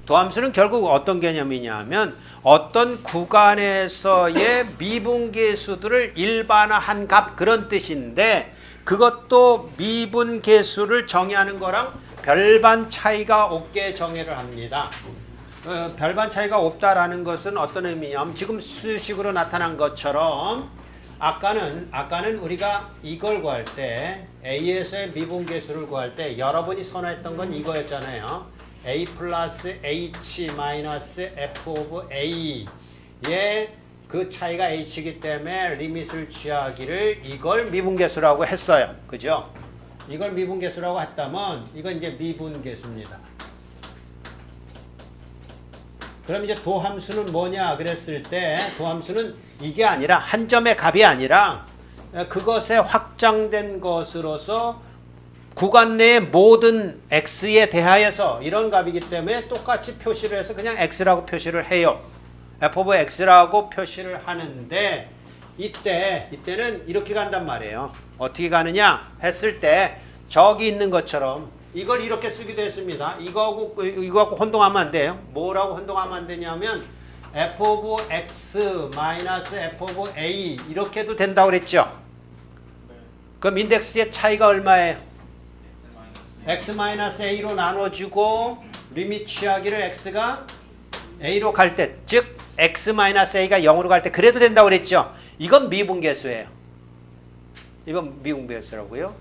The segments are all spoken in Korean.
도함수는 결국 어떤 개념이냐 하면 어떤 구간에서의 미분계수들을 일반화한 값 그런 뜻인데 그것도 미분계수를 정의하는 거랑 별반 차이가 없게 정의를 합니다. 별반 차이가 없다라는 것은 어떤 의미냐면 지금 수식으로 나타난 것처럼 아까는 우리가 이걸 구할 때 A에서의 미분계수를 구할 때 여러분이 선호했던 건 이거였잖아요. A 플러스 H 마이너스 F 오브 A의 그 차이가 H이기 때문에 리밋을 취하기를 이걸 미분계수라고 했어요. 그죠? 이걸 미분계수라고 했다면 이건 이제 미분계수입니다. 그럼 이제 도함수는 뭐냐 그랬을 때 도함수는 이게 아니라 한 점의 값이 아니라 그것에 확장된 것으로서 구간 내의 모든 x에 대하여서 이런 값이기 때문에 똑같이 표시를 해서 그냥 x라고 표시를 해요. f of x라고 표시를 하는데 이때는 이렇게 간단 말이에요. 어떻게 가느냐 했을 때 저기 있는 것처럼 이걸 이렇게 쓰기도 했습니다. 이거하고 혼동하면 안 돼요. 뭐라고 혼동하면 안 되냐면 f of x 마이너스 f of a 이렇게도 된다고 그랬죠. 그럼 인덱스의 차이가 얼마예요? x-a로 나눠주고 리밋 취하기를 x가 a로 갈 때, 즉 x-a가 0으로 갈 때 그래도 된다고 그랬죠. 이건 미분계수예요. 이건 미분계수라고요.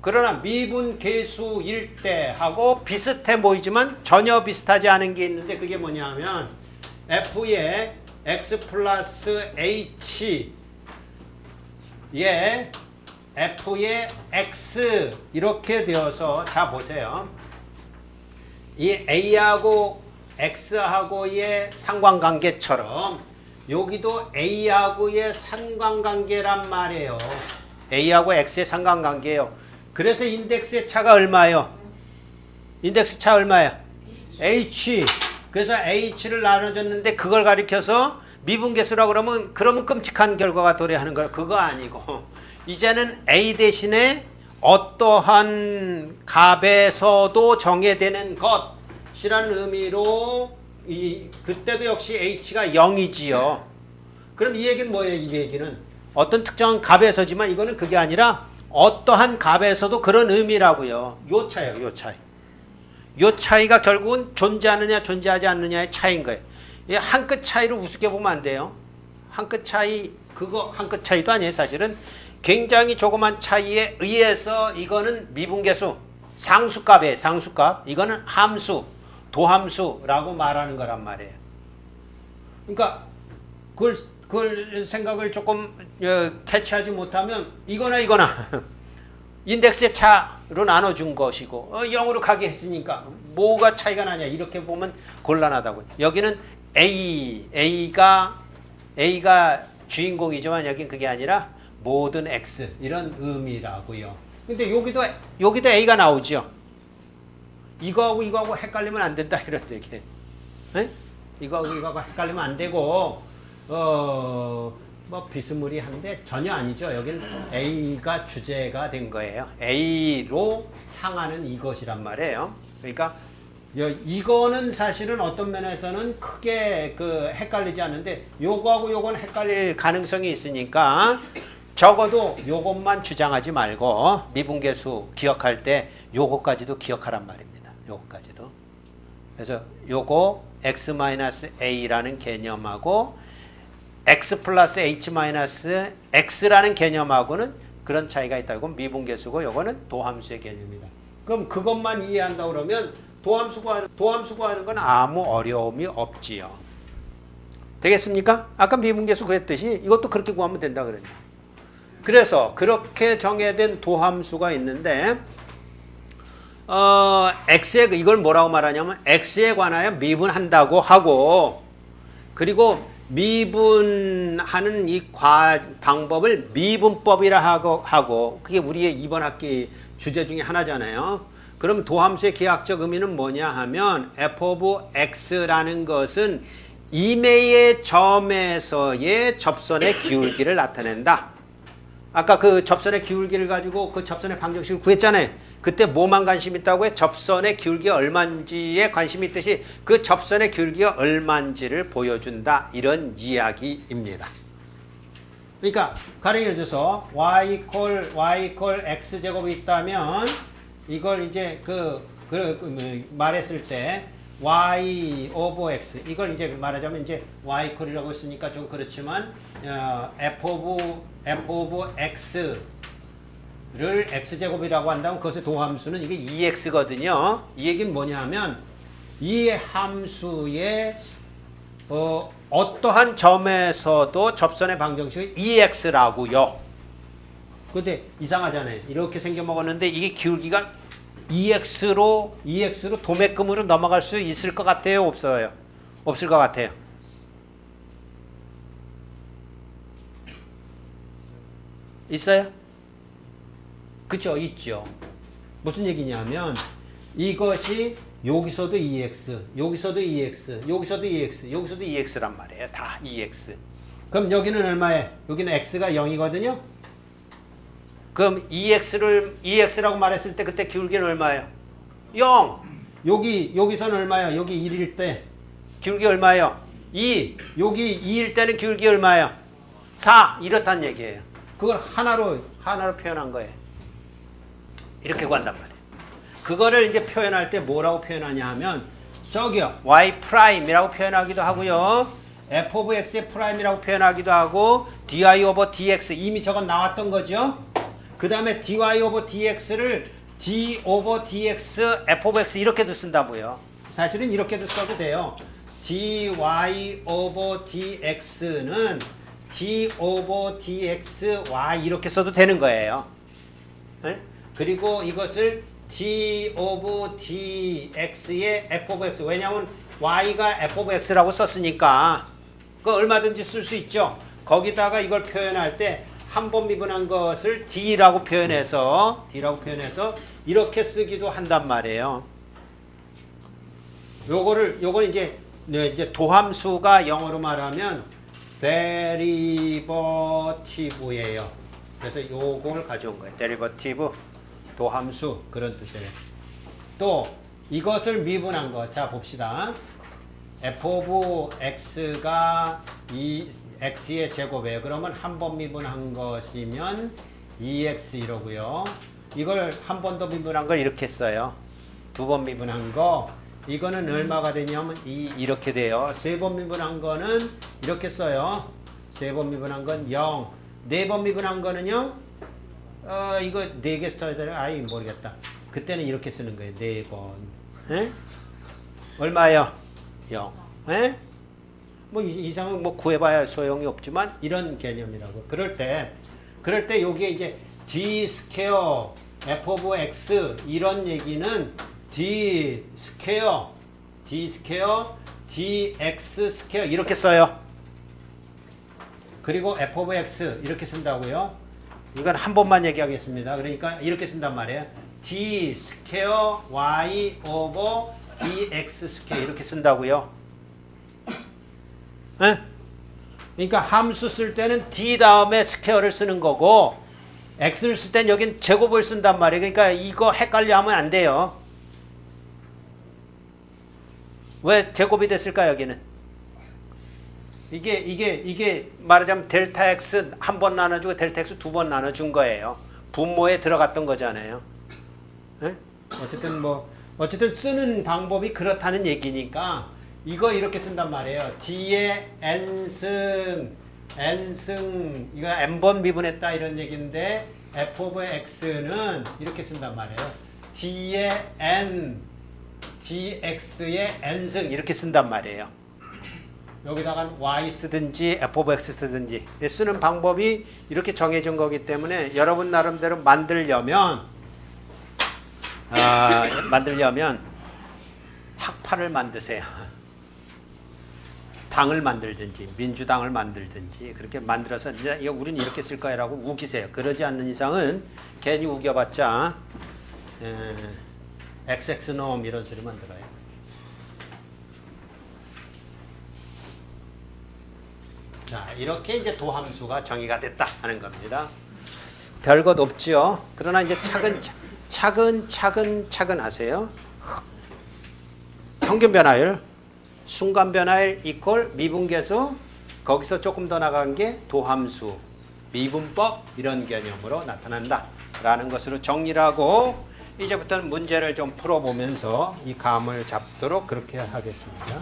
그러나 미분계수일 때 하고 비슷해 보이지만 전혀 비슷하지 않은 게 있는데 그게 뭐냐면 f의 x 플러스 h의 f의 x 이렇게 되어서 자 보세요. 이 a하고 x하고의 상관관계처럼 여기도 a하고의 상관관계란 말이에요. a하고 x의 상관관계예요. 그래서 인덱스의 차가 얼마예요? 인덱스 차 얼마예요? h. 그래서 h를 나눠줬는데 그걸 가리켜서 미분계수라고 그러면 끔찍한 결과가 도래하는 거예요. 그거 아니고 이제는 a 대신에 어떠한 값에서도 정해되는 것이라는 의미로 그때도 역시 h가 0이지요. 그럼 이 얘기는 뭐예요? 이 얘기는 어떤 특정한 값에서지만 이거는 그게 아니라 어떠한 값에서도 그런 의미라고요. 요 차예요. 요 차이. 요 차이가 결국은 존재하느냐 존재하지 않느냐의 차이인 거예요. 한 끗 차이를 우습게 보면 안 돼요. 한 끗 차이 그거 한 끗 차이도 아니에요. 사실은 굉장히 조그만 차이에 의해서 이거는 미분계수 상수값이에요. 상수값. 이거는 함수 도함수라고 말하는 거란 말이에요. 그러니까 그걸 생각을 조금 캐치하지 못하면 이거나 인덱스의 차로 나눠준 것이고 0으로 가게 했으니까 뭐가 차이가 나냐 이렇게 보면 곤란하다고요. 여기는 A가 주인공이지만 여긴 그게 아니라 모든 X 이런 의미라고요. 근데 여기도 A가 나오죠. 이거하고 헷갈리면 안 된다 이런 얘기예요. 이거하고 헷갈리면 안 되고 뭐 비스무리한데 전혀 아니죠. 여기는 A가 주제가 된 거예요. A로 향하는 이것이란 말이에요. 그러니까 이거는 사실은 어떤 면에서는 크게 헷갈리지 않는데 요거하고 요건 헷갈릴 가능성이 있으니까 적어도 요것만 주장하지 말고 미분계수 기억할 때 요거까지도 기억하란 말입니다. 요거까지도. 그래서 요거 x-a라는 개념하고 x 플러스 h-x라는 개념하고는 그런 차이가 있다. 이건 미분계수고 요거는 도함수의 개념이다. 그럼 그것만 이해한다 그러면 도함수 구하는 건 아무 어려움이 없지요. 되겠습니까? 아까 미분계수 그랬듯이 이것도 그렇게 구하면 된다 그랬죠. 그래서 그렇게 정해된 도함수가 있는데 x에 이걸 뭐라고 말하냐면 x에 관하여 미분한다고 하고 그리고 미분하는 이 방법을 미분법이라 하고 그게 우리의 이번 학기 주제 중에 하나잖아요. 그럼 도함수의 기하학적 의미는 뭐냐 하면 f of x라는 것은 임의의 점에서의 접선의 기울기를 나타낸다. 아까 그 접선의 기울기를 가지고 그 접선의 방정식을 구했잖아요. 그때 뭐만 관심 있다고요? 접선의 기울기가 얼마인지에 관심이 있듯이 그 접선의 기울기가 얼마인지를 보여준다. 이런 이야기입니다. 그러니까 가령 예를 들어서 y equal x 제곱이 있다면 이걸 이제 말했을 때 y over x 이걸 이제 말하자면 이제 y equal이라고 했으니까 좀 그렇지만 f of x를 x제곱이라고 한다면 그것의 도함수는 이게 2x거든요. 이 얘기는 뭐냐면 이 함수의 어떠한 점에서도 접선의 방정식이 2x라고요. 근데 이상하잖아요. 이렇게 생겨 먹었는데 이게 기울기가 2x로 도매금으로 넘어갈 수 있을 것 같아요? 없어요? 없을 것 같아요. 있어요? 그쵸? 있죠. 무슨 얘기냐면 이것이 여기서도 2x, 여기서도 2x, 여기서도 2x, 여기서도 2x란 말이에요. 다 2x. 그럼 여기는 얼마예요? 여기는 x가 0이거든요. 그럼 2x라고 말했을 때 그때 기울기는 얼마예요? 0. 여기서는 얼마예요? 여기 1일 때 기울기 얼마예요? 2. 여기 2일 때는 기울기 얼마예요? 4. 이렇단 얘기예요. 그걸 하나로 표현한 거예요. 이렇게 구한단 말이에요. 그거를 이제 표현할 때 뭐라고 표현하냐 하면 저기요 y 프라임이라고 표현하기도 하고요. f of x의 프라임이라고 표현하기도 하고 dy over dx 이미 저건 나왔던 거죠. 그 다음에 dy over dx를 d over dx f of x 이렇게도 쓴다고요. 사실은 이렇게도 써도 돼요. dy over dx는 d over dx y 이렇게 써도 되는 거예요. 네? 그리고 이것을 d over dx의 f of x 왜냐하면 y가 f of x라고 썼으니까 그거 얼마든지 쓸 수 있죠. 거기다가 이걸 표현할 때 한 번 미분한 것을 d라고 표현해서 이렇게 쓰기도 한단 말이에요. 요건 이제 도함수가 영어로 말하면 derivative예요. 그래서 요걸 가져온 거예요. derivative 도함수 그런 뜻이에요. 또 이것을 미분한 거. 자 봅시다. f of x가 이 x의 제곱이에요. 그러면 한 번 미분한 것이면 2x 이러고요. 이걸 한 번 더 미분한 걸 이렇게 써요. 두 번 미분한 거 이거는 얼마가 되냐면 이렇게 돼요. 세 번 미분한 거는 이렇게 써요. 세 번 미분한 건 0. 네 번 미분한 거는요. 이거 4개 써야 되나? 아이 모르겠다. 그때는 이렇게 쓰는 거예요. 4번. 에? 얼마예요? 0. 에? 뭐 이상은 뭐 구해봐야 소용이 없지만 이런 개념이라고. 그럴 때 여기에 이제 d 스퀘어 f of x 이런 얘기는 d 스퀘어 dx 스퀘어 이렇게 써요. 그리고 f of x 이렇게 쓴다고요. 이건 한 번만 얘기하겠습니다. 그러니까 이렇게 쓴단 말이에요. d 스퀘어 y over dx 스퀘어 이렇게 쓴다고요. 에? 그러니까 함수 쓸 때는 d 다음에 스퀘어를 쓰는 거고 x를 쓸 땐 여긴 제곱을 쓴단 말이에요. 그러니까 이거 헷갈려 하면 안 돼요. 왜 제곱이 됐을까 여기는? 이게 말하자면 델타 x 한 번 나눠주고 델타 x 두 번 나눠준 거예요. 분모에 들어갔던 거잖아요. 에? 어쨌든 쓰는 방법이 그렇다는 얘기니까 이거 이렇게 쓴단 말이에요. d의 n승 이거 n번 미분했다 이런 얘기인데 f of x는 이렇게 쓴단 말이에요. d의 n dx의 n승 이렇게 쓴단 말이에요. 여기다가 y 쓰든지 f of x 쓰든지 쓰는 방법이 이렇게 정해진 거기 때문에 여러분 나름대로 만들려면 학파를 만드세요. 당을 만들든지 민주당을 만들든지 그렇게 만들어서 이제 이거 우리는 이렇게 쓸 거야라고 우기세요. 그러지 않는 이상은 괜히 우겨봤자 XX놈 이런 소리 만들어요. 자 이렇게 이제 도함수가 정의가 됐다 하는 겁니다. 별것 없죠. 그러나 이제 차근차근 하세요. 평균 변화율, 순간 변화율 이퀄 미분계수, 거기서 조금 더 나간 게 도함수, 미분법 이런 개념으로 나타난다 라는 것으로 정리를 하고 이제부터는 문제를 좀 풀어보면서 이 감을 잡도록 그렇게 하겠습니다.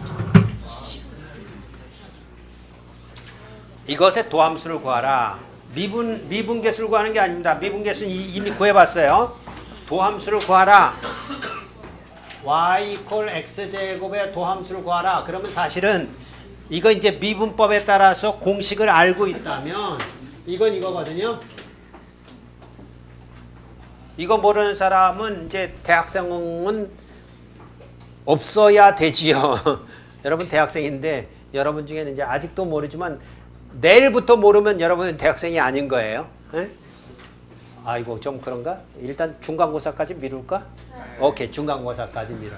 이것의 도함수를 구하라. 미분계수를 구하는 게 아닙니다. 미분계수는 이미 구해봤어요. 도함수를 구하라. y 이퀄 x제곱의 도함수를 구하라. 그러면 사실은 이거 이제 미분법에 따라서 공식을 알고 있다면 이건 이거거든요. 이거 모르는 사람은 이제 대학생은 없어야 되지요. 여러분 대학생인데 여러분 중에는 이제 아직도 모르지만 내일부터 모르면 여러분은 대학생이 아닌 거예요. 에? 아이고 좀 그런가? 일단 중간고사까지 미룰까? 오케이, 중간고사까지 미뤄요.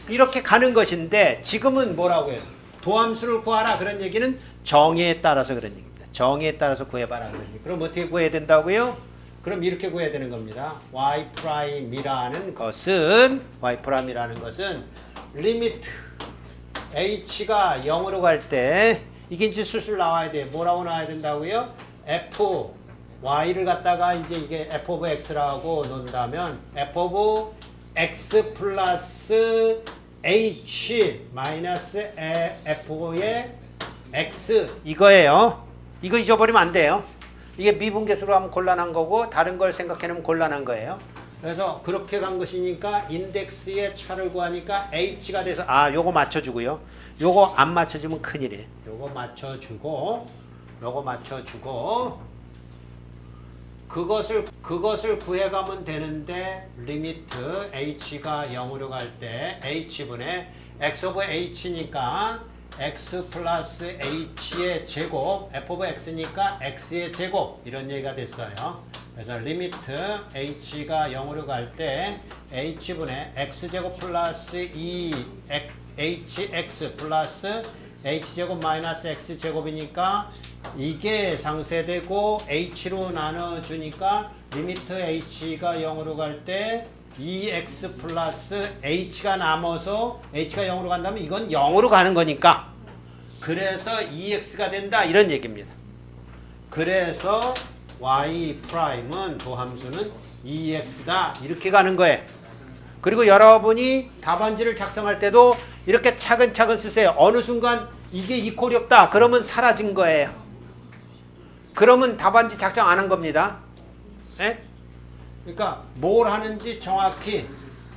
이렇게 가는 것인데 지금은 뭐라고 해요? 도함수를 구하라 그런 얘기는 정의에 따라서 그런 얘기입니다. 정의에 따라서 구해봐라 그런 얘기. 그럼 어떻게 구해야 된다고요? 그럼 이렇게 구해야 되는 겁니다. y'이라는 것은 리미트 h가 0으로 갈 때 이게 이제 술술 나와야 돼. 뭐라고 나와야 된다고요? f y를 갖다가 이제 이게 f of x라고 놓는다면 f of x 플러스 h 마이너스 f의 x 이거예요. 이거 잊어버리면 안 돼요. 이게 미분계수로 하면 곤란한 거고 다른 걸 생각해내면 곤란한 거예요. 그래서 그렇게 간 것이니까 인덱스의 차를 구하니까 h가 돼서 요거 맞춰주고요. 요거 안 맞춰주면 큰일이에요. 요거 맞춰주고 그것을 구해가면 되는데 리미트 h가 0으로 갈 때 h분의 x 오브 h니까 x 플러스 h의 제곱 f 오브 x니까 x의 제곱 이런 얘기가 됐어요. 그래서 리미트 h가 0으로 갈 때 h분의 x제곱 플러스 2hx 플러스 h제곱 마이너스 x제곱이니까 이게 상쇄되고 h로 나눠주니까 리미트 h가 0으로 갈 때 2x 플러스 h가 남아서 h가 0으로 간다면 이건 0으로 가는 거니까 그래서 2x가 된다 이런 얘기입니다. 그래서 y'은 도함수는 2x다 이렇게 가는 거예요. 그리고 여러분이 답안지를 작성할 때도 이렇게 차근차근 쓰세요. 어느 순간 이게 이퀄이 없다 그러면 사라진 거예요. 그러면 답안지 작성 안 한 겁니다. 에? 그러니까 뭘 하는지 정확히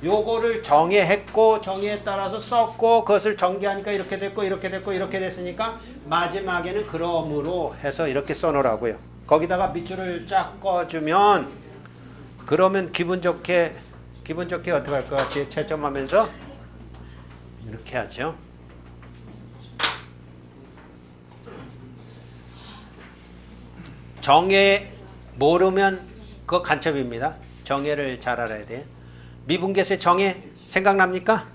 요거를 정의했고 정의에 따라서 썼고 그것을 전개하니까 이렇게 됐고 이렇게 됐고 이렇게 됐으니까 마지막에는 그러므로 해서 이렇게 써놓으라고요. 거기다가 밑줄을 쫙 꺼주면 그러면 기분 좋게 어떻게 할 것 같아요? 채점하면서 이렇게 하죠. 정의 모르면 그거 간첩입니다. 정의를 잘 알아야 돼요. 미분계수의 정의 생각납니까?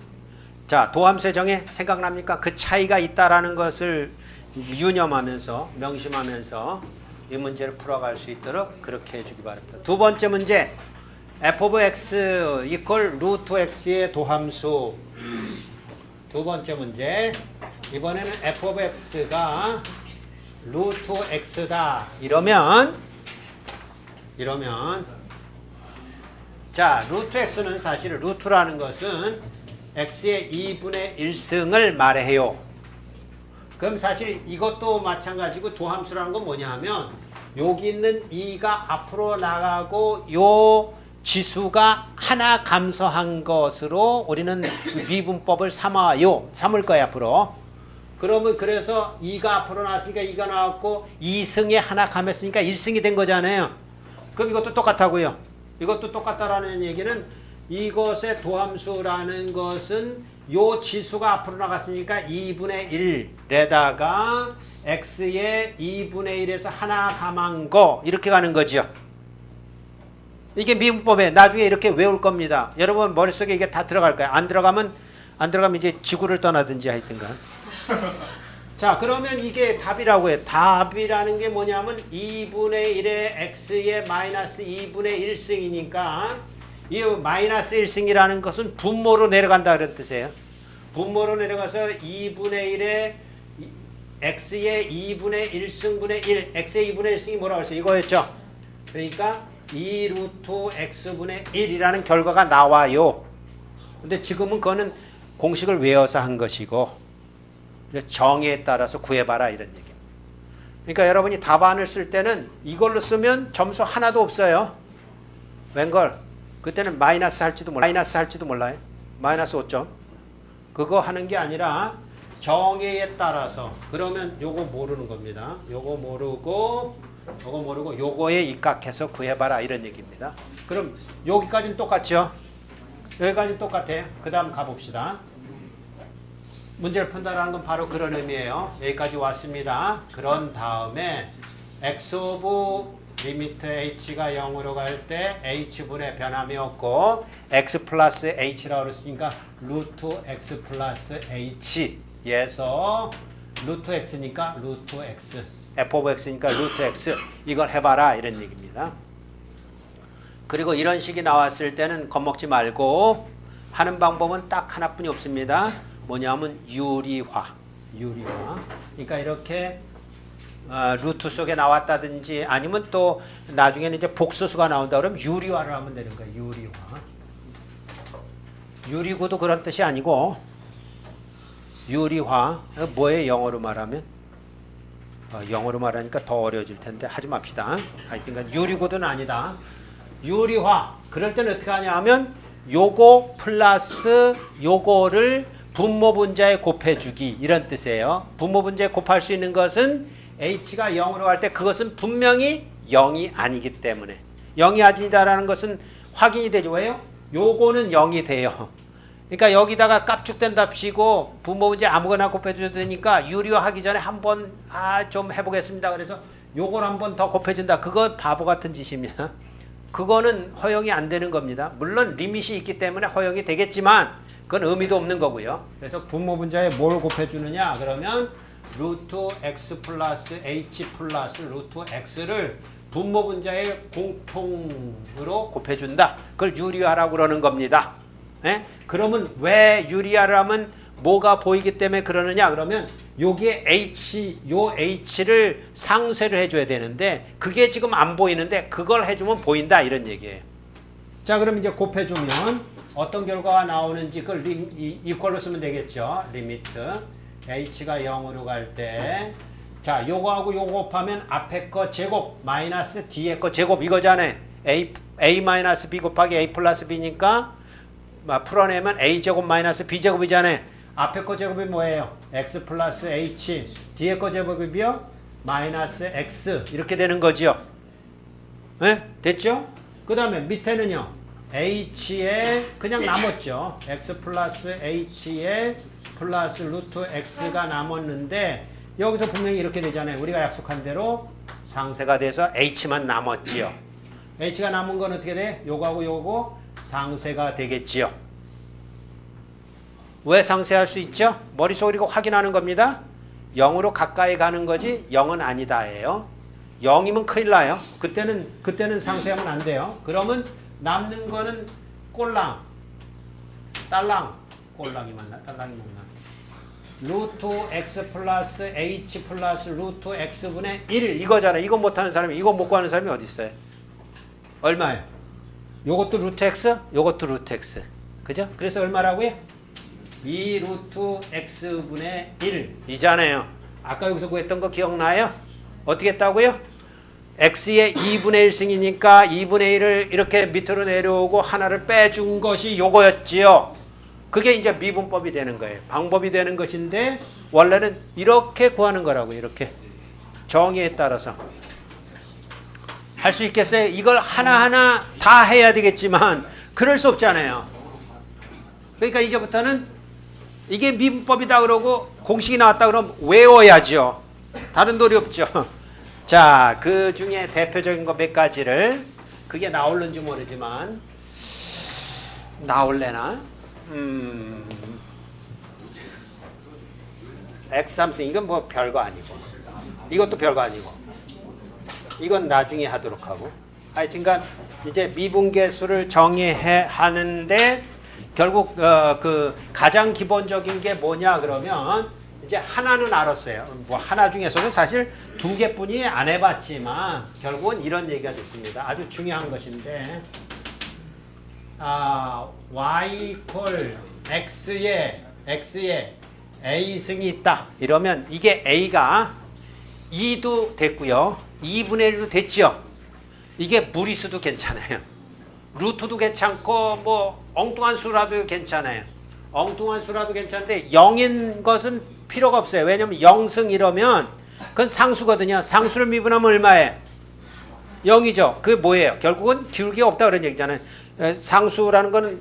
자, 도함수의 정의 생각납니까? 그 차이가 있다라는 것을 유념하면서 명심하면서 이 문제를 풀어갈 수 있도록 그렇게 해주기 바랍니다. 두 번째 문제 f of x equal 루트 x의 도함수. 두 번째 문제 이번에는 f of x가 루트 x다 이러면 자 루트 x는 사실 루트라는 것은 x의 2분의 1승을 말해요. 그럼 사실 이것도 마찬가지고 도함수라는 건 뭐냐 하면 여기 있는 2가 앞으로 나가고 요 지수가 하나 감소한 것으로 우리는 미분법을 삼을 거야 앞으로. 그러면 그래서 2가 앞으로 나왔으니까 2가 나왔고 2승에 하나 감했으니까 1승이 된 거잖아요. 그럼 이것도 똑같다고요. 이것도 똑같다라는 얘기는 이것의 도함수라는 것은 요 지수가 앞으로 나갔으니까 2분의 1에다가 x의 2분의 1에서 하나 감한 거 이렇게 가는 거죠. 이게 미분법에 나중에 이렇게 외울 겁니다. 여러분 머릿속에 이게 다 들어갈 거예요. 안 들어가면 이제 지구를 떠나든지 하여튼간. 자, 그러면 이게 답이라고 해. 답이라는 게 뭐냐면 2분의 1의 x의 마이너스 2분의 1승이니까 이 마이너스 1승이라는 것은 분모로 내려간다 그런 뜻이에요. 분모로 내려가서 2분의 1의 x의 2분의 1승분의 1, x의 2분의 1승이 뭐라고 했어요? 이거였죠. 그러니까 2 루트 x분의 1이라는 결과가 나와요. 근데 지금은 그거는 공식을 외워서 한 것이고 정의에 따라서 구해봐라 이런 얘기입니다. 그러니까 여러분이 답안을 쓸 때는 이걸로 쓰면 점수 하나도 없어요. 웬걸? 그때는 마이너스 할지도 몰라요. 마이너스 5점. 그거 하는 게 아니라 정의에 따라서. 그러면 요거 모르는 겁니다. 요거 모르고 요거에 입각해서 구해봐라 이런 얘기입니다. 그럼 여기까지는 똑같죠? 여기까지는 똑같아요. 그 다음 가봅시다. 문제를 푼다라는 건 바로 그런 의미예요. 여기까지 왔습니다. 그런 다음에 x 오브 리미트 h가 0으로 갈 때 h분의 변함이 없고 x 플러스 h라고 그랬으니까 루트 x 플러스 h에서 루트 x니까 루트 x f 오브 x니까 루트 x 이걸 해봐라 이런 얘기입니다. 그리고 이런 식이 나왔을 때는 겁먹지 말고 하는 방법은 딱 하나뿐이 없습니다. 뭐냐면 유리화. 그러니까 이렇게 루트 속에 나왔다든지 아니면 또 나중에는 이제 복소수가 나온다 그러면 유리화를 하면 되는 거예요. 유리화. 유리구도 그런 뜻이 아니고 유리화. 뭐예요? 영어로 말하면? 영어로 말하니까 더 어려워질 텐데 하지 맙시다. 하여튼간 유리구도는 아니다. 유리화. 그럴 때는 어떻게 하냐 하면 요거 플러스 요거를 분모분자에 곱해주기 이런 뜻이에요. 분모분자에 곱할 수 있는 것은 h가 0으로 갈 때 그것은 분명히 0이 아니기 때문에 0이 아니다라는 것은 확인이 되죠. 왜요? 요거는 0이 돼요. 그러니까 여기다가 깝죽된답시고 분모분자 아무거나 곱해줘도 되니까 유리화하기 전에 한번 좀 해보겠습니다. 그래서 요걸 한번 더 곱해준다. 그거 바보 같은 짓입니다. 그거는 허용이 안 되는 겁니다. 물론 리밋이 있기 때문에 허용이 되겠지만 그건 의미도 없는 거고요. 그래서 분모분자에 뭘 곱해주느냐 그러면 루트 x 플러스 h 플러스 루트 x를 분모분자에 공통으로 곱해준다. 그걸 유리화라고 그러는 겁니다. 예? 그러면 왜 유리화를 하면 뭐가 보이기 때문에 그러느냐 그러면 여기에 요 h를 상쇄를 해줘야 되는데 그게 지금 안 보이는데 그걸 해주면 보인다 이런 얘기예요. 자, 그럼 이제 곱해주면 어떤 결과가 나오는지 그걸 이퀄로 쓰면 되겠죠. 리미트 h가 0으로 갈 때 자, 요거하고 요거 곱하면 앞에 거 제곱 마이너스 뒤에 거 제곱 이거잖아요. a 마이너스 b 곱하기 a 플러스 b니까 풀어내면 a 제곱 마이너스 b 제곱이잖아요. 앞에 거 제곱이 뭐예요? x 플러스 h 뒤에 거 제곱이요? 마이너스 x 이렇게 되는 거죠. 네? 됐죠? 그 다음에 밑에는요. h에 그냥 남았죠. x 플러스 h에 플러스 루트 x가 남았는데 여기서 분명히 이렇게 되잖아요. 우리가 약속한 대로 상쇄가 돼서 h만 남았지요. h가 남은 건 어떻게 돼? 요거하고 요거 상쇄가 되겠지요. 왜 상쇄할 수 있죠? 머릿속으로 확인하는 겁니다. 0으로 가까이 가는 거지 0은 아니다예요. 0이면 큰일 나요. 그때는 상쇄하면 안 돼요. 그러면 남는 거는 꼴랑, 딸랑, 꼴랑이 맞나? 딸랑이 맞나? 루트 x 플러스 h 플러스 루트 x분의 1 이거잖아요. 이거 못하는 사람이 이거 못 구하는 사람이 어디 있어요? 얼마예요? 요것도 루트 x, 요것도 루트 x. 그죠? 그래서 얼마라고요? 2 루트 x분의 1 이잖아요. 아까 여기서 구했던 거 기억나요? 어떻게 했다고요? x의 2분의 1승이니까 2분의 1을 이렇게 밑으로 내려오고 하나를 빼준 것이 요거였지요. 그게 이제 미분법이 되는 거예요. 방법이 되는 것인데 원래는 이렇게 구하는 거라고요. 이렇게 정의에 따라서 할 수 있겠어요? 이걸 하나하나 다 해야 되겠지만 그럴 수 없잖아요. 그러니까 이제부터는 이게 미분법이다 그러고 공식이 나왔다 그러면 외워야죠. 다른 도리 없죠. 자, 그 중에 대표적인 거 몇 가지를 그게 나올는지 모르지만 나올래나? x 함수 이건 뭐 별거 아니고 이것도 별거 아니고 이건 나중에 하도록 하고 하여튼간 이제 미분계수를 정의해 하는데 결국 그 가장 기본적인 게 뭐냐 그러면 이제 하나는 알았어요. 뭐 하나 중에서는 사실 두 개뿐이 안 해봤지만 결국은 이런 얘기가 됐습니다. 아주 중요한 것인데 y 이퀄 x에 a승이 있다. 이러면 이게 a가 2도 됐고요. 2분의 1도 됐죠. 이게 무리수도 괜찮아요. 루트도 괜찮고 뭐 엉뚱한 수라도 괜찮아요. 엉뚱한 수라도 괜찮은데 0인 것은 필요가 없어요. 왜냐면 0승 이러면 그건 상수거든요. 상수를 미분하면 얼마예요? 0이죠. 그게 뭐예요? 결국은 기울기가 없다 그런 얘기잖아요. 상수라는 거는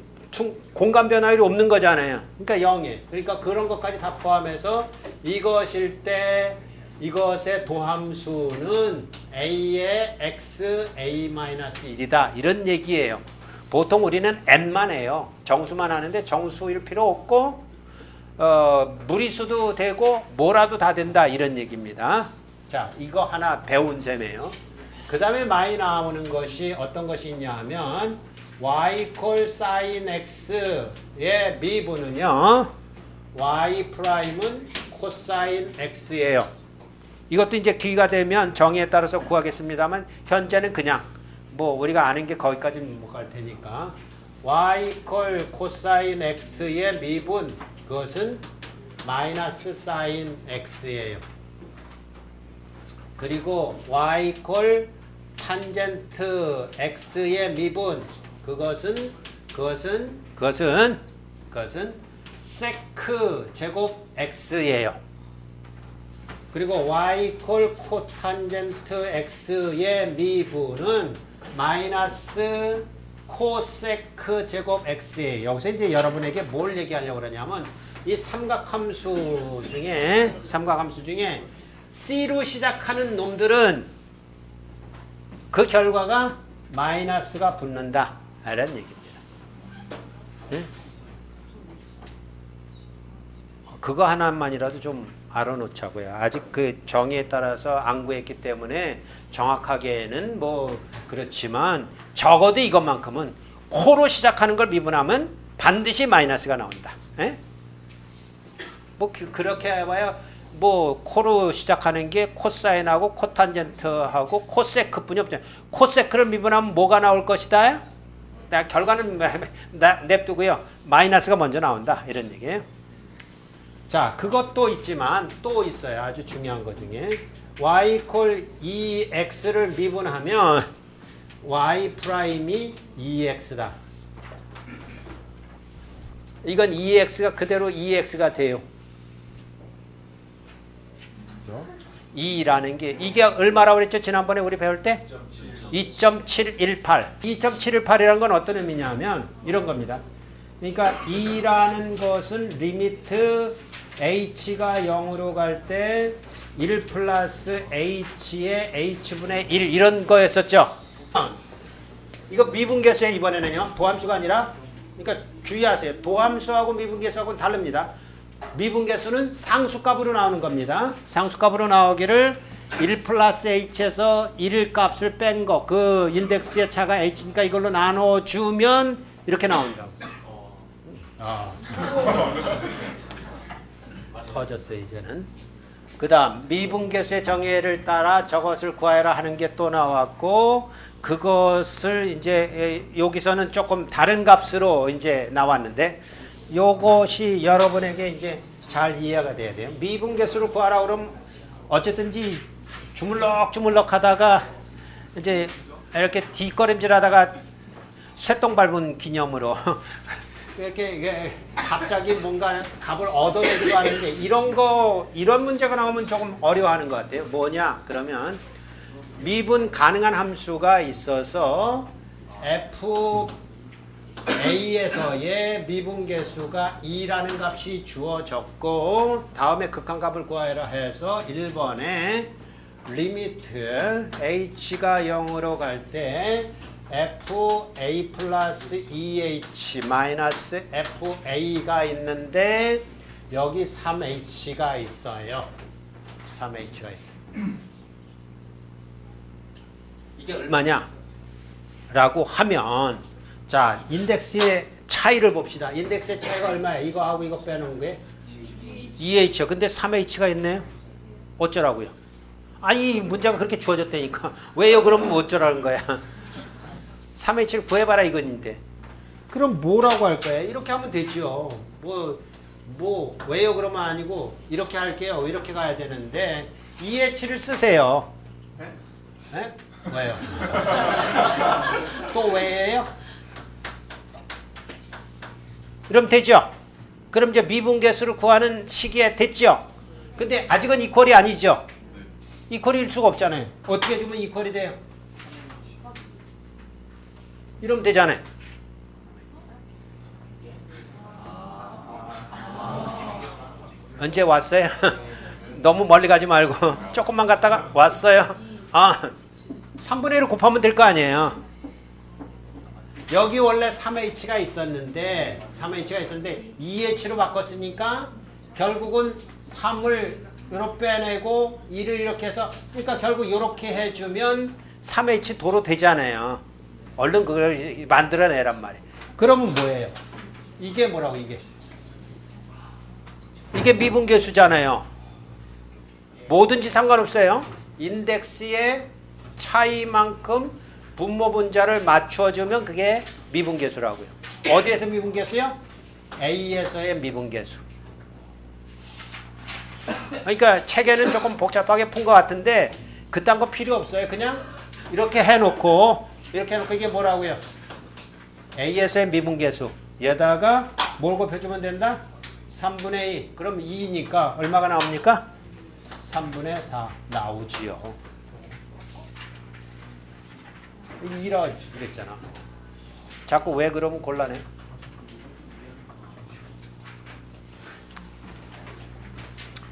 공간 변화율이 없는 거잖아요. 그러니까 0이에요. 그러니까 그런 것까지 다 포함해서 이것일 때 이것의 도함수는 a의 x a-1이다. 이런 얘기예요. 보통 우리는 n만 해요. 정수만 하는데 정수일 필요 없고 무리수도 되고 뭐라도 다 된다. 이런 얘기입니다. 자, 이거 하나 배운 셈이에요. 그 다음에 많이 나오는 것이 어떤 것이 있냐 하면 y 이퀄 sin x의 미분은요. y 프라임은 코사인 x예요. 이것도 이제 기회가 되면 정의에 따라서 구하겠습니다만 현재는 그냥 뭐 우리가 아는 게 거기까지는 못 갈 테니까 y 이퀄 코사인 x의 미분 그것은 마이너스 사인 x예요. 그리고 y 이퀄 탄젠트 x의 미분 그것은 세크 제곱 x예요. 그리고 y 이퀄 코탄젠트 x의 미분은 마이너스 코세크 제곱 x예요. 여기서 이제 여러분에게 뭘 얘기하려고 그러냐면 이 삼각함수 중에 c로 시작하는 놈들은 그 결과가 마이너스가 붙는다. 이런 얘기입니다. 네? 그거 하나만이라도 좀 알아놓자고요. 아직 그 정의에 따라서 안 구했기 때문에 정확하게는 뭐 그렇지만 적어도 이것만큼은 코로 시작하는 걸 미분하면 반드시 마이너스가 나온다. 에? 뭐 그렇게 해봐야 뭐 코로 시작하는 게 코사인하고 코탄젠트하고 코세크뿐이 없죠. 코세크를 미분하면 뭐가 나올 것이다? 결과는 냅두고요. 마이너스가 먼저 나온다. 이런 얘기예요. 자, 그것도 있지만 또 있어요. 아주 중요한 것 중에 y 이퀄 2x를 미분하면 y 프라임이 2x다. 이건 2x가 그대로 2x가 돼요. 2라는 게 이게 얼마라고 그랬죠? 지난번에 우리 배울 때? 2.718. 2.718이라는 건 어떤 의미냐면 이런 겁니다. 그러니까 2라는 것은 리미트 h가 0으로 갈 때 1 플러스 h의 h분의 1 이런 거였었죠. 이거 미분계수에 이번에는요. 도함수가 아니라 그러니까 주의하세요. 도함수하고 미분계수하고는 다릅니다. 미분계수는 상수값으로 나오는 겁니다. 상수값으로 나오기를 1 플러스 h에서 1 값을 뺀 거, 그 인덱스의 차가 h니까 이걸로 나눠주면 이렇게 나온다고. 터졌어요 이제는. 그 다음 미분계수의 정의를 따라 저것을 구하여라 하는 게 또 나왔고 그것을 이제 여기서는 조금 다른 값으로 이제 나왔는데 요것이 여러분에게 이제 잘 이해가 돼야 돼요. 미분계수를 구하라 그러면 어쨌든지 주물럭주물럭 하다가 이제 이렇게 뒷걸음질 하다가 쇠똥 밟은 기념으로 이렇게 갑자기 뭔가 값을 얻어내기도 하는데 이런 문제가 나오면 조금 어려워하는 것 같아요. 뭐냐 그러면 미분 가능한 함수가 있어서 fA에서의 미분계수가 2라는 값이 주어졌고 다음에 극한값을 구하여라 해서 1번에 리미트 h가 0으로 갈 때 fa 플러스 2h 마이너스 fa가 있는데 여기 3H가 있어요. 3H가 있어요. 이게 얼마냐? 라고 하면 자, 인덱스의 차이를 봅시다. 인덱스의 차이가 얼마야? 이거하고 이거 빼놓은 게 2H요. 근데 3H가 있네요. 어쩌라고요? 아니, 문제가 그렇게 주어졌다니까. 왜요? 그러면 어쩌라는 거야? 3H를 구해봐라 이건인데. 그럼 뭐라고 할 거야? 이렇게 하면 되죠. 왜요? 그러면 아니고 이렇게 할게요. 이렇게 가야 되는데 2H를 쓰세요. 네? 왜요? 또 왜예요? 그럼 되죠? 그럼 이제 미분계수를 구하는 시기에 됐죠? 근데 아직은 이퀄이 아니죠? 이퀄일 수가 없잖아요. 어떻게 주면 이퀄이 돼요? 이러면 되잖아요. 언제 왔어요? 너무 멀리 가지 말고 조금만 갔다가 왔어요. 3분의 1을 곱하면 될 거 아니에요. 여기 원래 3H가 있었는데 2H로 바꿨으니까 결국은 3을 이렇게 빼내고 2를 이렇게 해서 그러니까 결국 이렇게 해주면 3H 도로 되잖아요. 얼른 그걸 만들어내란 말이에요. 그러면 뭐예요? 이게 뭐라고 이게 미분계수잖아요. 뭐든지 상관없어요. 인덱스의 차이만큼 분모 분자를 맞춰주면 그게 미분계수라고요. 어디에서 미분계수요? A에서의 미분계수. 그러니까 책에는 조금 복잡하게 푼 것 같은데 그딴 거 필요 없어요. 그냥 이렇게 해놓고 이게 뭐라고요? A에서의 미분계수. 얘다가 뭘 곱해주면 된다? 3분의 2. 그럼 2니까 얼마가 나옵니까? 3분의 4 나오지요. 2라 그랬잖아. 자꾸 왜 그러면 곤란해.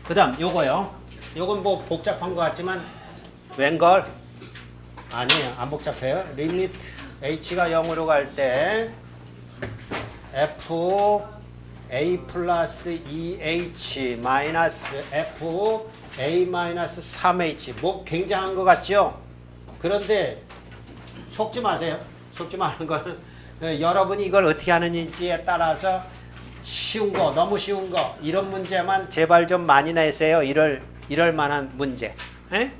그 다음 요거요. 요건 뭐 복잡한 것 같지만 웬걸? 아니에요. 안 복잡해요. 리미트 h가 0으로 갈 때 f a 플러스 2h 마이너스 f a 마이너스 3h 뭐 굉장한 것 같죠? 그런데 속지 마세요. 속지 마는 거는 여러분이 이걸 어떻게 하느냐에 따라서 쉬운 거, 너무 쉬운 거 이런 문제만 제발 좀 많이 내세요. 이럴 만한 문제. 에?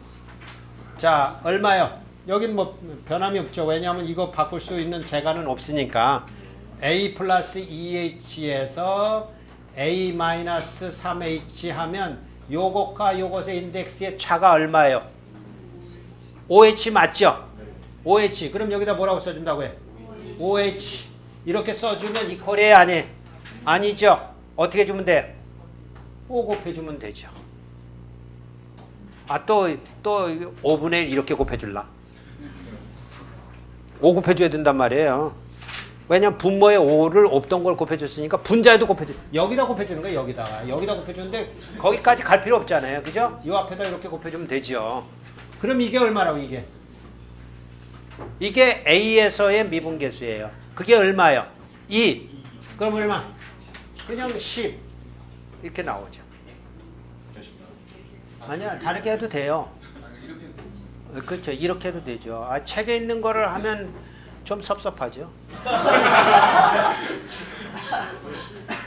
자, 얼마요? 여긴 뭐 변함이 없죠. 왜냐하면 이거 바꿀 수 있는 재간은 없으니까 a 플러스 2h에서 a 마이너스 3h 하면 요것과 요것의 인덱스의 차가 얼마예요? 5h 맞죠? 5H. 그럼 여기다 뭐라고 써준다고 해? 5H. 이렇게 써주면 이퀄이에요? 아니? 아니죠? 어떻게 주면 돼? 5 곱해주면 되죠. 또 5분의 1 이렇게 곱해줄라? 5 곱해줘야 된단 말이에요. 왜냐면 분모에 5를 없던 걸 곱해줬으니까 분자에도 곱해줘. 여기다 곱해주는 거야, 여기다가. 여기다 곱해주는데 거기까지 갈 필요 없잖아요. 그죠? 이 앞에다 이렇게 곱해주면 되죠. 그럼 이게 얼마라고, 이게? 이게 A에서의 미분계수예요. 그게 얼마예요? 2. 그럼 얼마? 그냥 10. 이렇게 나오죠. 아니야, 다르게 해도 돼요. 그렇죠. 이렇게 해도 되죠. 책에 있는 거를 하면 좀 섭섭하죠.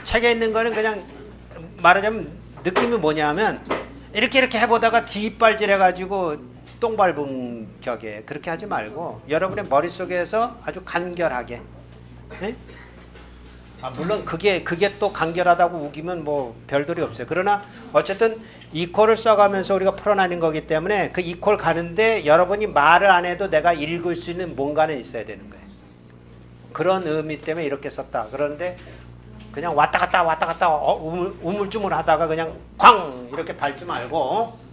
책에 있는 거는 그냥 말하자면 느낌이 뭐냐면 이렇게 해보다가 뒷발질 해가지고 똥 밟은 격에 그렇게 하지 말고 여러분의 머릿속에서 아주 간결하게. 에? 물론 그게 또 간결하다고 우기면 뭐 별돌이 없어요. 그러나 어쨌든 이퀄을 써가면서 우리가 풀어나는 거기 때문에 그 이퀄 가는데 여러분이 말을 안 해도 내가 읽을 수 있는 뭔가는 있어야 되는 거예요. 그런 의미 때문에 이렇게 썼다. 그런데 그냥 왔다 갔다 우물쭈물 하다가 그냥 쾅 이렇게 밟지 말고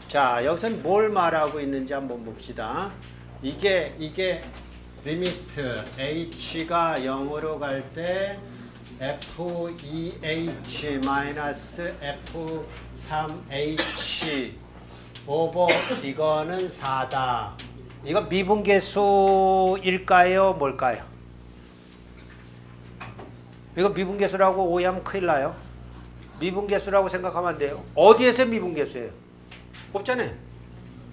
자, 여기서는 뭘 말하고 있는지 한번 봅시다. 이게 리미트 h가 0으로 갈 때 f2h 마이너스 f3h 오버 이거는 4다. 이거 미분계수일까요? 뭘까요? 이거 미분계수라고 오해하면 큰일 나요. 미분계수라고 생각하면 안 돼요. 어디에서 미분계수예요? 없잖아요.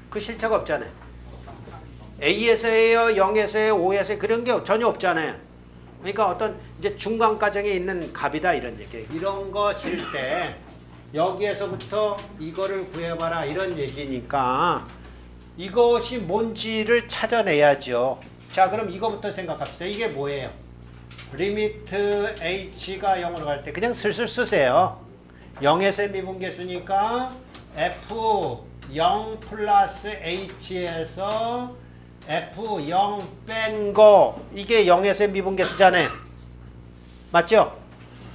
그 실체가 없잖아요. A에서예요, 0에서예요, 5에서예요. 그런 게 전혀 없잖아요. 그러니까 어떤 이제 중간 과정에 있는 값이다 이런 얘기예요. 이런 거 질 때 여기에서부터 이거를 구해봐라 이런 얘기니까 이것이 뭔지를 찾아내야죠. 자, 그럼 이거부터 생각합시다. 이게 뭐예요? 리미트 h가 0으로 갈 때 그냥 슬슬 쓰세요. 0에서의 미분계수니까 f0 플러스 h에서 f0 뺀 거 이게 0에서의 미분계수잖아요. 맞죠?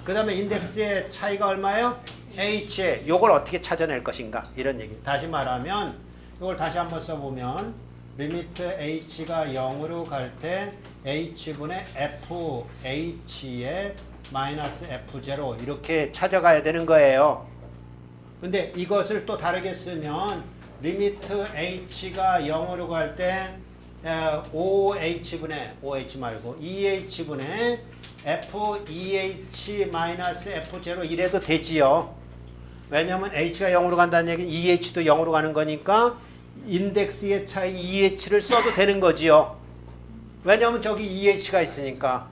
그 다음에 인덱스의 차이가 얼마예요? h에 요걸 어떻게 찾아낼 것인가 이런 얘기. 다시 말하면 이걸 다시 한번 써보면 리미트 h가 0으로 갈 때 h분의 fh의 마이너스 f0 이렇게 찾아가야 되는 거예요. 근데 이것을 또 다르게 쓰면 리미트 h가 0으로 갈 때 5h분의 5h 말고 2h분의 f2h 마이너스 f0 이래도 되지요. 왜냐면 h가 0으로 간다는 얘기는 2h도 0으로 가는 거니까 인덱스의 차이 2h를 써도 되는 거지요. 왜냐면 저기 2h가 있으니까.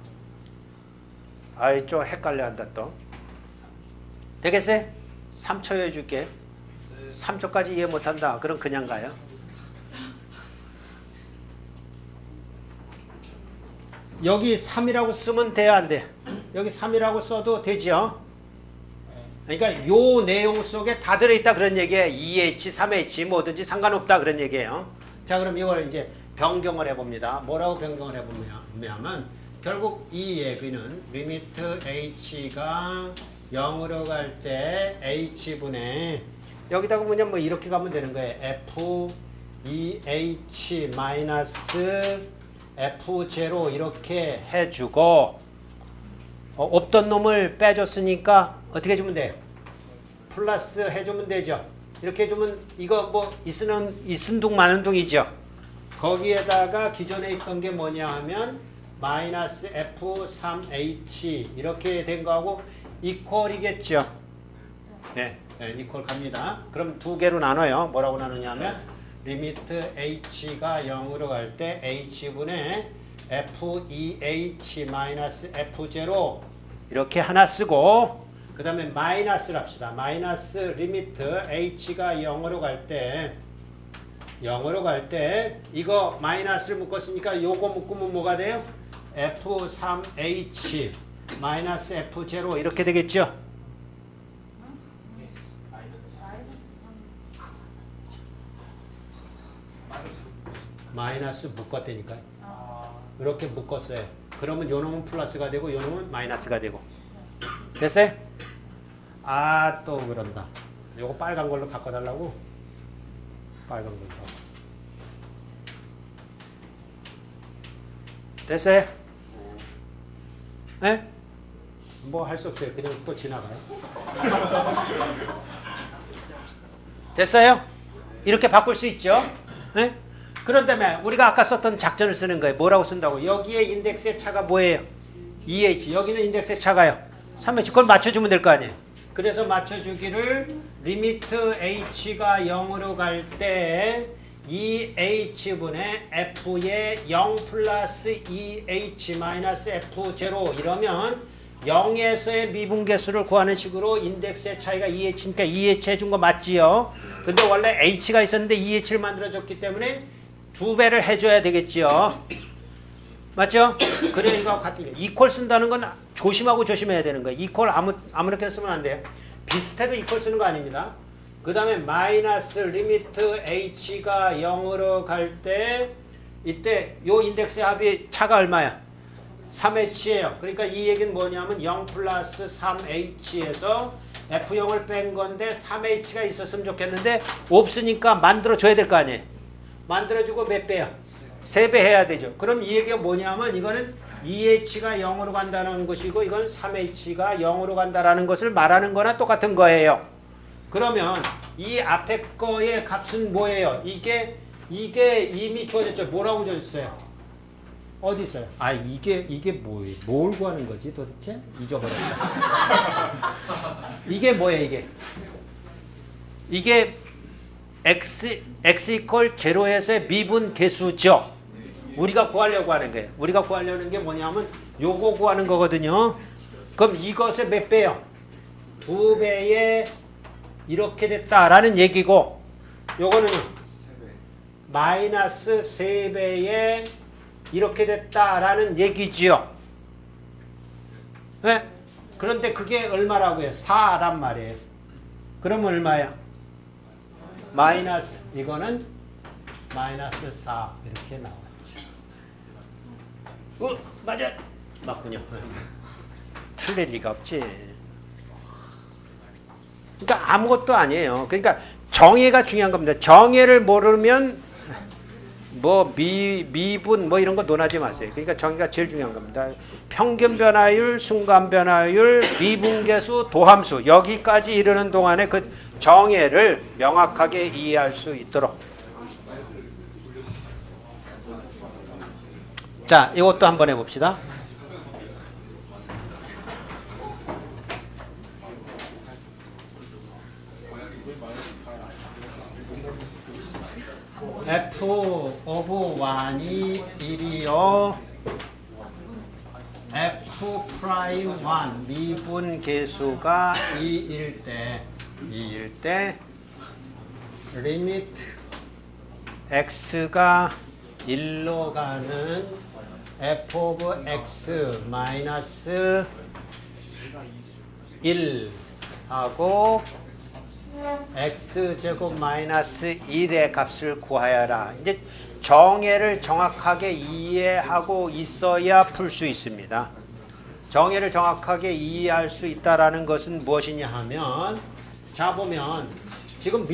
아이 좀 헷갈려 한다 또. 되겠어요? 3초 해줄게. 3초까지 이해 못한다. 그럼 그냥 가요. 여기 3이라고 쓰면 돼요, 안 돼? 여기 3이라고 써도 되죠? 그러니까 요 내용 속에 다 들어있다 그런 얘기예요. 2H, 3H 뭐든지 상관없다 그런 얘기예요. 자, 그럼 이걸 이제 변경을 해봅니다. 뭐라고 변경을 해보면 결국 이 얘기는 리미트 H가 0으로 갈 때 H분의 여기다가 뭐냐 뭐 이렇게 가면 되는 거예요. F2H 마이너스 F0 이렇게 해주고 없던 놈을 빼줬으니까 어떻게 해주면 돼요? 플러스 해주면 되죠. 이렇게 해주면 이거 뭐 있은 둥 마는 둥이죠. 거기에다가 기존에 있던 게 뭐냐 하면 마이너스 F3H 이렇게 된 거하고 이퀄이겠죠. 네, 이퀄 갑니다. 그럼 두 개로 나눠요. 뭐라고 나누냐면 리미트 H가 0으로 갈 때 H분의 F2H 마이너스 F0 이렇게 하나 쓰고 그 다음에 마이너스를 합시다. 마이너스 리미트 H가 0으로 갈 때 이거 마이너스를 묶었으니까 요거 묶으면 뭐가 돼요? F3H 마이너스 F0 이렇게 되겠죠? 마이너스 묶었다니까. 이렇게 묶었어요. 그러면 요 놈은 플러스가 되고 요 놈은 마이너스가 되고. 됐어요? 아, 또 그런다. 요거 빨간 걸로 바꿔달라고? 빨간 걸로 바꿔. 됐어요? 네? 뭐 할 수 없어요. 그냥 또 지나가요. 됐어요? 이렇게 바꿀 수 있죠? 네? 그런 다음에 우리가 아까 썼던 작전을 쓰는 거예요. 뭐라고 쓴다고? 여기에 인덱스의 차가 뭐예요? 2H. 여기는 인덱스의 차가요. 3H. 그걸 맞춰주면 될 거 아니에요. 그래서 맞춰주기를 리미트 H가 0으로 갈 때 2H분의 F의 0 플러스 2H 마이너스 F0 이러면 0에서의 미분계수를 구하는 식으로 인덱스의 차이가 2H니까 2H 해준 거 맞지요? 근데 원래 H가 있었는데 2H를 만들어줬기 때문에 2배를 해줘야 되겠지요. 맞죠? 그래 이거 같은 게 이퀄 쓴다는 건 조심해야 되는 거예요. 이퀄 아무렇게나 쓰면 안 돼요. 비슷해도 이퀄 쓰는 거 아닙니다. 그 다음에 마이너스 리미트 H가 0으로 갈 때 이때 요 인덱스의 합이 차가 얼마야? 3H예요. 그러니까 이 얘기는 뭐냐면 0 플러스 3H에서 F0을 뺀 건데 3H가 있었으면 좋겠는데 없으니까 만들어줘야 될 거 아니에요. 만들어주고 몇 배요? 3배 해야 되죠. 그럼 이 얘기가 뭐냐면 이거는 2H가 0으로 간다는 것이고 이건 3H가 0으로 간다는 것을 말하는 거나 똑같은 거예요. 그러면 이 앞에 거의 값은 뭐예요? 이게 이게 이미 주어졌죠. 뭐라고 주어졌어요? 어디 있어요? 아, 이게 뭐예요? 뭘 구하는 거지 도대체? 잊어버렸다. 이게 뭐예요, 이게? 이게 x 이퀄 제로에서의 미분 개수죠. 우리가 구하려고 하는 거예요. 우리가 구하려는 게 뭐냐면 요거 구하는 거거든요. 그럼 이것의 몇 배요? 2배에 이렇게 됐다라는 얘기고, 요거는요 마이너스 3배에 이렇게 됐다라는 얘기지요. 네? 그런데 그게 얼마라고요? 4란 말이에요. 그러면 얼마야? 마이너스, 이거는 마이너스 4 이렇게 나와요. 맞아. 맞군요. 틀릴 리가 없지. 그러니까 아무것도 아니에요. 그러니까 정의가 중요한 겁니다. 정의를 모르면 뭐 미분 뭐 이런 거 논하지 마세요. 그러니까 정의가 제일 중요한 겁니다. 평균 변화율, 순간 변화율, 미분계수, 도함수 여기까지 이르는 동안에 그 정의를 명확하게 이해할 수 있도록. 자, 이것도 한번 해봅시다. f of 1이 1이요. f 프라임 1 미분 계수가 2일 때 리미트 x가 1로 가는 f of x 마이너스 1 하고 x제곱 마이너스 1의 값을 구하여라. 이제 정의를 정확하게 이해하고 있어야 풀 수 있습니다. 정의를 정확하게 이해할 수 있다라는 것은 무엇이냐 하면, 자 보면 지금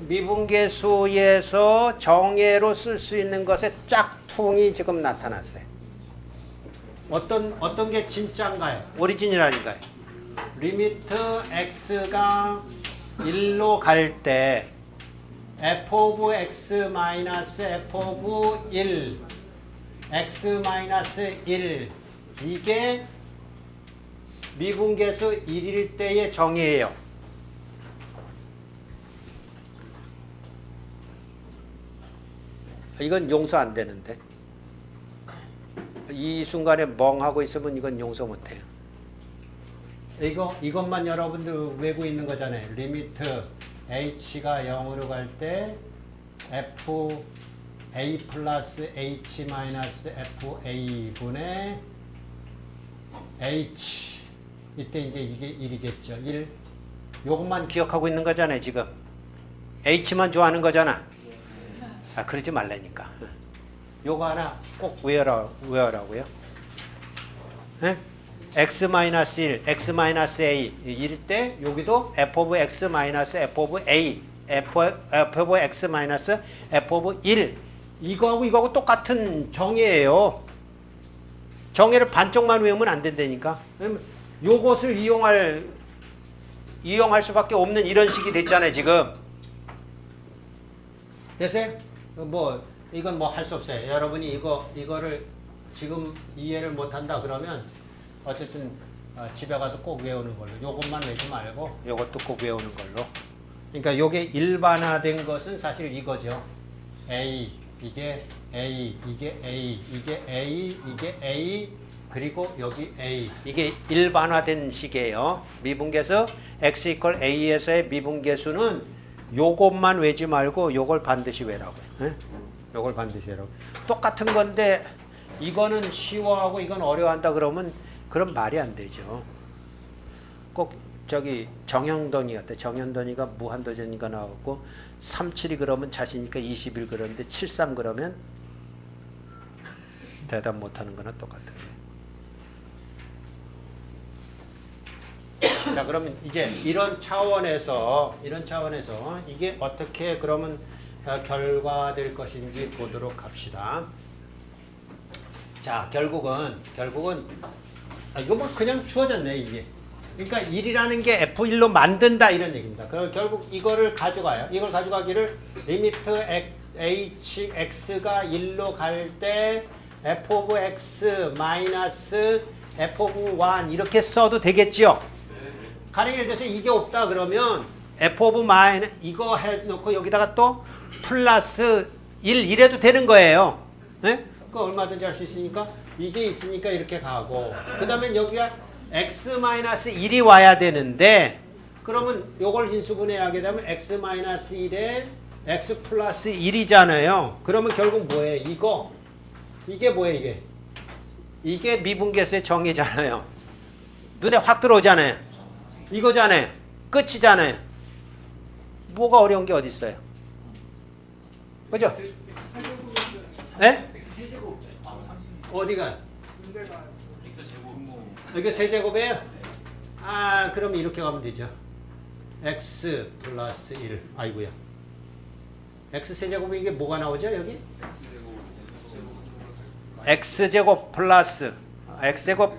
미분계수에서 정의로 쓸 수 있는 것의 짝퉁이 지금 나타났어요. 어떤 게 진짜인가요? 오리지널인가요? 리미트 x가 1로 갈 때 f of x 마이너스 f of 1 x 마이너스 1 이게 미분계수 1일 때의 정의예요. 이건 용서 안 되는데, 이 순간에 멍하고 있으면 이건 용서 못 해요. 이것만 여러분들 외우고 있는 거잖아요. 리미트 h가 0으로 갈 때 f a 플러스 h 마이너스 f a 분의 h, 이때 이제 이게 1이겠죠. 1. 요것만 기억하고 있는 거잖아요, 지금. h만 좋아하는 거잖아. 아, 그러지 말라니까. 요거 하나 꼭 외워라고요. 네? x-1, x-a 이럴 때 여기도 f of x 마이너스 f of a, f of x 마이너스 f of 1 이거하고 똑같은 정의예요. 정의를 반쪽만 외우면 안 된다니까. 요것을 이용할 수밖에 없는 이런 식이 됐잖아요, 지금. 됐어요? 뭐 이건 뭐 할 수 없어요. 여러분이 이거를 지금 이해를 못 한다 그러면 어쨌든 집에 가서 꼭 외우는 걸로. 요것만 외우지 말고 요것도 꼭 외우는 걸로. 그러니까 요게 일반화된 것은 사실 이거죠. A, 이게 A, 이게 A, 이게 A, 이게 A, 그리고 여기 A. 이게 일반화된 식이에요. 미분계수 x 이퀄 A에서의 미분계수는 요것만 외지 말고 요걸 반드시 외라고요. 예? 요걸 반드시 외라고. 똑같은 건데 이거는 쉬워하고 이건 어려워한다 그러면 그럼 말이 안 되죠. 꼭 저기 정현돈이 같아. 정현돈이가 무한도전인가 나왔고 37이 그러면 자신이니까 21 그러는데 73 그러면 대답 못하는 거나 똑같은 거예요. 자, 그러면 이제 이런 차원에서 이게 어떻게 그러면 결과될 것인지 보도록 합시다. 자, 결국은 이거 뭐 그냥 주어졌네, 이게. 그러니까 1이라는 게 F1로 만든다 이런 얘기입니다. 그럼 결국 이거를 가져가요. 이걸 가져가기를 리미트 hx가 1로 갈 때 f of x 마이너스 f of 1 이렇게 써도 되겠지요. 가령 예를 들어서 이게 없다 그러면 f of 마이너스 이거 해놓고 여기다가 또 플러스 1 이래도 되는 거예요. 네? 그거 얼마든지 할 수 있으니까 이게 있으니까 이렇게 가고 그 다음에 여기가 x-1이 와야 되는데 그러면 요걸 인수분해하게 되면 x-1에 x 플러스 1이잖아요. 그러면 결국 뭐예요? 이게 뭐예요? 이게 미분계수의 정의잖아요. 눈에 확 들어오잖아요. 이거잖아요. 끝이잖아요. 뭐가 어려운 게 어디 있어요? 그죠? 네? 어디가? 이게 세제곱이에요? 아, 그럼 이렇게 가면 되죠. x 플러스 1. 아이고야. x 세제곱이 이게 뭐가 나오죠, 여기? x제곱 플러스 x제곱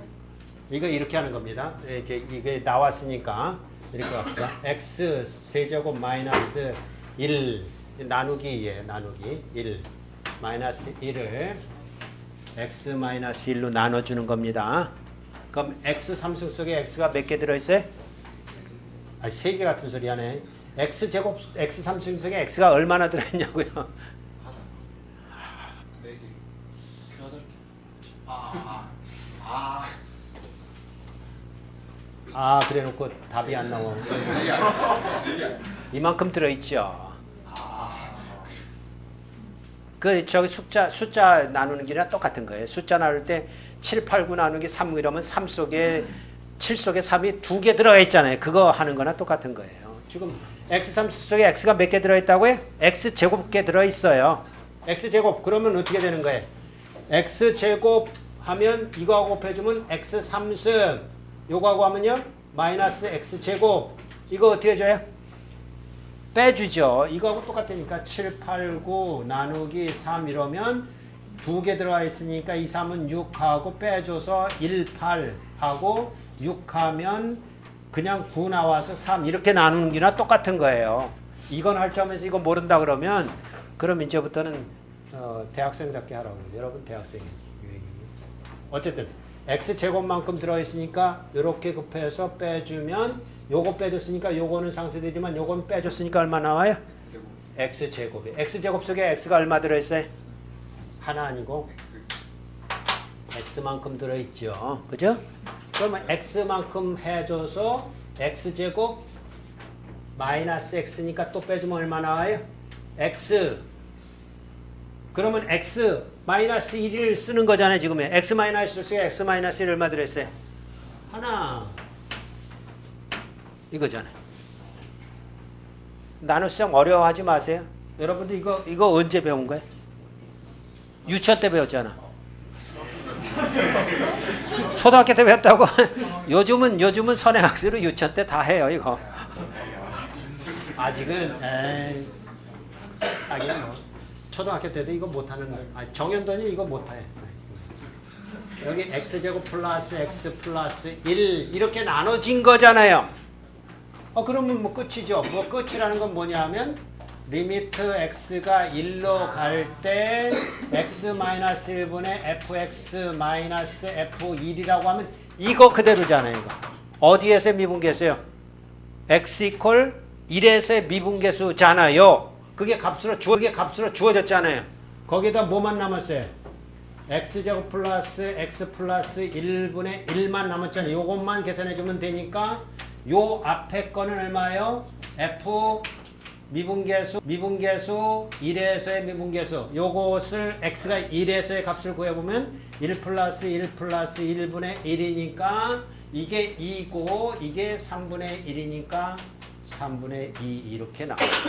이거 이렇게 하는 겁니다. 이제 이게 나왔으니까 이렇게 합시다. x 세제곱 마이너스 1 나누기에 나누기 1 마이너스 1을 x 마이너스 1로 나눠주는 겁니다. 그럼 x 3승 속에 x가 몇 개 들어있어요? 아, 3개 같은 소리 하네. x 제곱 x 3승 속에 x가 얼마나 들어있냐고요? 4개. 아, 그래 놓고 답이 안 나와. 이만큼 들어있죠. 그 저기 숫자 나누는 길이랑 똑같은 거예요. 숫자 나눌 때 7, 8, 9 나누기 3 이러면 3 속에 7 속에 3이 2개 들어가 있잖아요. 그거 하는 거나 똑같은 거예요. 지금 x3 속에 x가 몇 개 들어있다고요? x제곱개 들어있어요. x제곱 그러면 어떻게 되는 거예요? x제곱 하면 이거하고 곱해주면 x3승 요거하고 하면요 마이너스 x제곱 이거 어떻게 줘요? 빼주죠. 이거하고 똑같으니까 7, 8, 9 나누기 3 이러면 2개 들어가 있으니까 2, 3은 6하고 빼줘서 1, 8하고 6하면 그냥 9 나와서 3 이렇게 나누는 게나 똑같은 거예요. 이건 할 줄 알면서 이거 모른다 그러면 그럼 이제부터는 대학생답게 하라고. 여러분 대학생이에요. 어쨌든 x제곱만큼 들어있으니까 이렇게 곱해서 빼주면 요거 빼줬으니까 요거는 상쇄되지만 요건 빼줬으니까 얼마 나와요? x제곱이. x제곱 속에 x가 얼마 들어있어요? 하나 아니고 x만큼 들어있죠. 그죠? 그러면 x만큼 해줘서 x제곱 마이너스 x니까 또 빼주면 얼마 나와요? x. 그러면 x 마이너스 1을 쓰는 거잖아요. 지금 x 마이너스 속에 x 마이너스 1 얼마 들어있어요? 하나. 이거잖아요. 나눗셈 어려워하지 마세요. 여러분들 이거 언제 배운 거예요? 유치원 때 배웠잖아. 초등학교 때 배웠다고? 요즘은 선행학습으로 유치원 때 다 해요, 이거. 아직은 하긴 뭐 초등학교 때도 이거 못하는 정연돈이 이거 못해. 여기 x제곱 플러스 x 플러스 1 이렇게 나눠진 거잖아요. 그러면 뭐 끝이죠. 뭐 끝이라는 건 뭐냐 하면 리미트 x가 1로 갈 때 x-1분의 fx-f1이라고 하면 이거 그대로잖아요. 이거. 어디에서 미분계수요? x 이퀄 1에서의 미분계수잖아요. 그게 값으로 주어졌잖아요. 거기다 뭐만 남았어요? x제곱 플러스 x 플러스 1분의 1만 남았잖아요. 요것만 계산해주면 되니까 요 앞에 거는 얼마예요? f 미분계수 1에서의 미분계수 요것을 x가 1에서의 값을 구해보면 1 플러스 1 플러스 1분의 1이니까 이게 2고 이게 3분의 1이니까 3분의 2 이렇게 나와요.